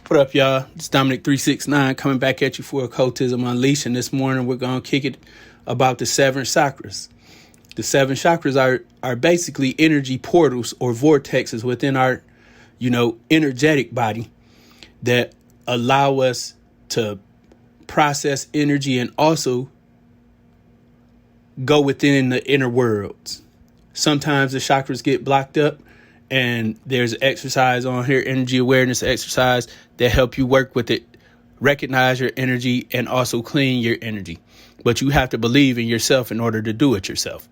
What up, y'all? It's Dominec369 coming back at you for Occultism Unleashed. And this morning we're going to kick it about the 7 chakras. The 7 chakras are basically energy portals or vortexes within our, energetic body that allow us to process energy and also go within the inner worlds. Sometimes the chakras get blocked up, and there's an exercise on here, energy awareness exercise, that help you work with it, recognize your energy, and also clean your energy. But you have to believe in yourself in order to do it yourself.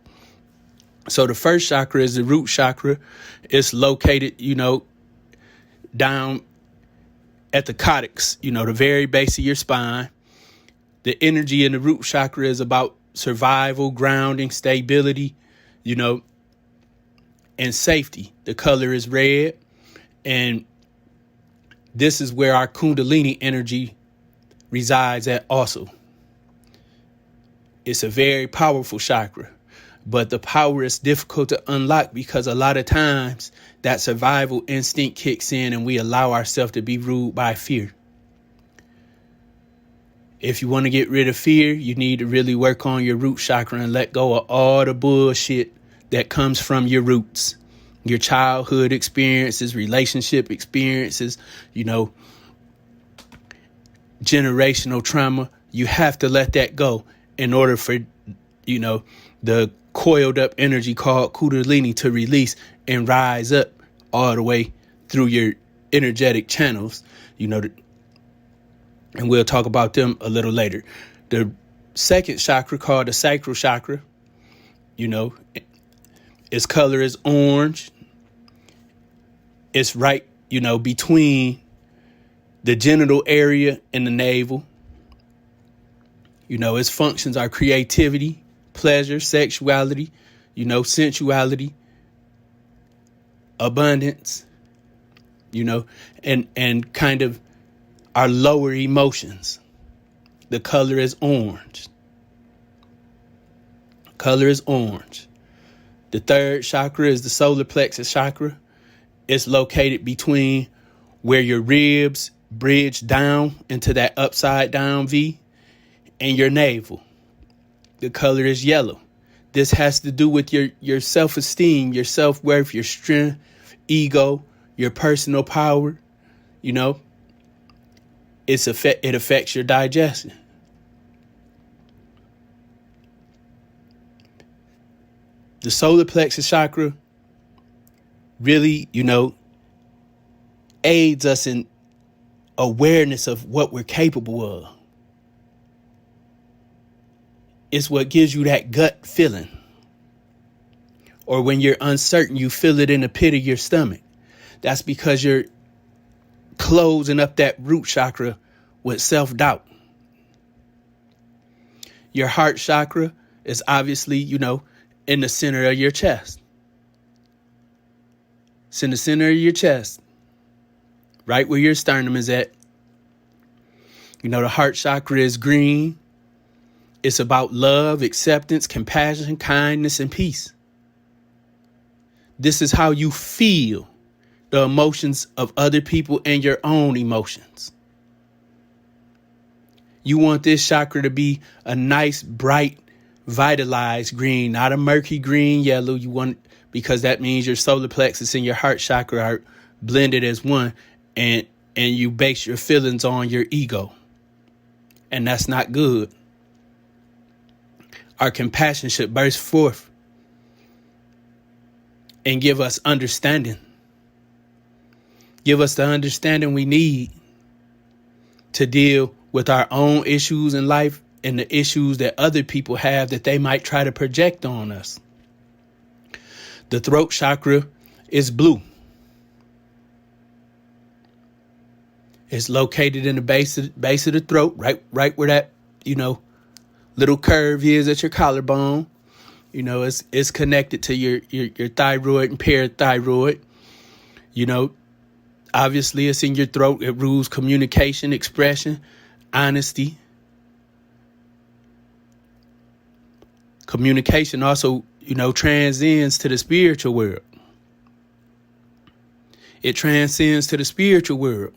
So the first chakra is the root chakra. It's located, down at the coccyx, the very base of your spine. The energy in the root chakra is about survival, grounding, stability, and safety. The color is red, and this is where our Kundalini energy resides at also. It's a very powerful chakra, but the power is difficult to unlock because a lot of times that survival instinct kicks in and we allow ourselves to be ruled by fear. If you want to get rid of fear, you need to really work on your root chakra and let go of all the bullshit that comes from your roots, your childhood experiences, relationship experiences, generational trauma. You have to let that go in order for, the coiled up energy called Kundalini to release and rise up all the way through your energetic channels, and we'll talk about them a little later. The second chakra, called the Sacral Chakra, its color is orange. It's right, between the genital area and the navel. Its functions are creativity, pleasure, sexuality, sensuality, abundance, and kind of our lower emotions. The color is orange. Color is orange. The third chakra is the solar plexus chakra. It's located between where your ribs bridge down into that upside down V and your navel. The color is yellow. This has to do with your self-esteem, your self-worth, your strength, ego, your personal power. It affects your digestion. The solar plexus chakra really, aids us in awareness of what we're capable of. It's what gives you that gut feeling. Or when you're uncertain, you feel it in the pit of your stomach. That's because you're closing up that root chakra with self-doubt. Your heart chakra is obviously, in the center of your chest. It's in the center of your chest, right where your sternum is at. The heart chakra is green. It's about love, acceptance, compassion, kindness, and peace. This is how you feel the emotions of other people and your own emotions. You want this chakra to be a nice, bright, vitalized green, not a murky green, yellow. You want, because that means your solar plexus and your heart chakra are blended as one, and you base your feelings on your ego. And that's not good. Our compassion should burst forth and give us understanding. Give us the understanding we need to deal with our own issues in life and the issues that other people have that they might try to project on us. The throat chakra is blue. It's located in the base of the throat, right where that, little curve is at your collarbone. It's connected to your thyroid and parathyroid. Obviously it's in your throat. It rules communication, expression, honesty. Communication also, transcends to the spiritual world. It transcends to the spiritual world.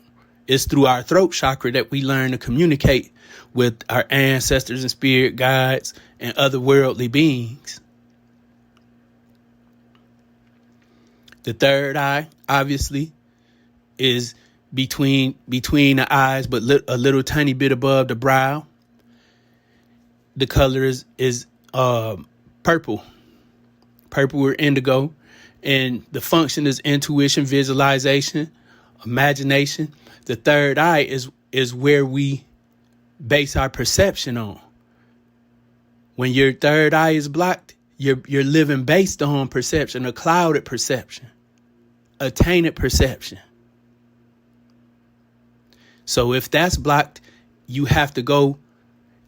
It's through our throat chakra that we learn to communicate with our ancestors and spirit guides and other worldly beings. The third eye, obviously, is between the eyes, but a little tiny bit above the brow. The color is purple or indigo, and the function is intuition, visualization, imagination. The third eye is where we base our perception on. When your third eye is blocked, you're living based on perception, a clouded perception, a tainted perception. So if that's blocked, you have to go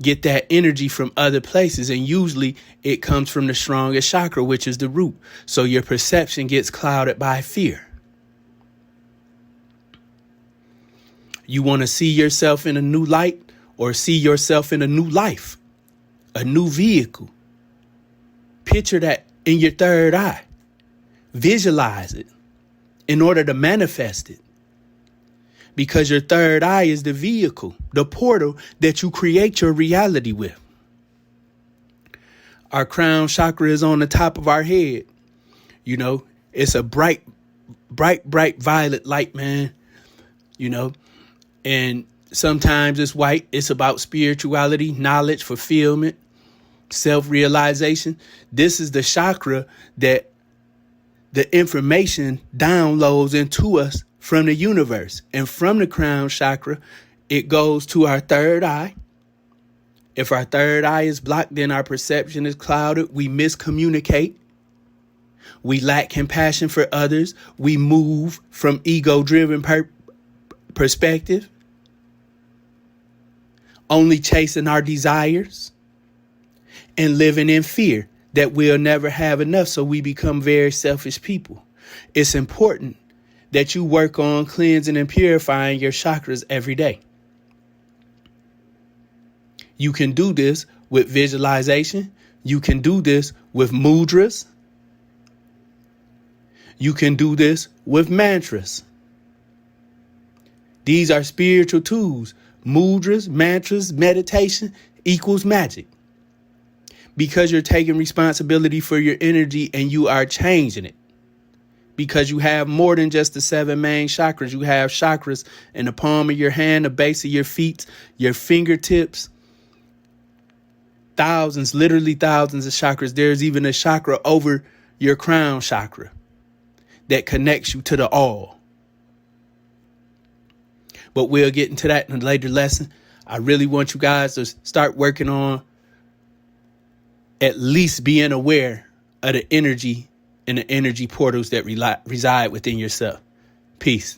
get that energy from other places. And usually it comes from the strongest chakra, which is the root. So your perception gets clouded by fear. You want to see yourself in a new light or see yourself in a new life, a new vehicle. Picture that in your third eye. Visualize it in order to manifest it. Because your third eye is the vehicle, the portal that you create your reality with. Our crown chakra is on the top of our head. You know, it's a bright violet light, man. You know, and sometimes it's white. It's about spirituality, knowledge, fulfillment, self-realization. This is the chakra that the information downloads into us from the universe. And from the crown chakra, it goes to our third eye. If our third eye is blocked, then our perception is clouded. We miscommunicate. We lack compassion for others. We move from ego-driven perspective, only chasing our desires and living in fear that we'll never have enough. So we become very selfish people. It's important that you work on cleansing and purifying your chakras every day. You can do this with visualization. You can do this with mudras. You can do this with mantras. These are spiritual tools. Mudras, mantras, meditation equals magic. Because you're taking responsibility for your energy and you are changing it. Because you have more than just the 7 main chakras. You have chakras in the palm of your hand, the base of your feet, your fingertips. Thousands, literally thousands of chakras. There's even a chakra over your crown chakra that connects you to the all. But we'll get into that in a later lesson. I really want you guys to start working on at least being aware of the energy and the energy portals that reside within yourself. Peace.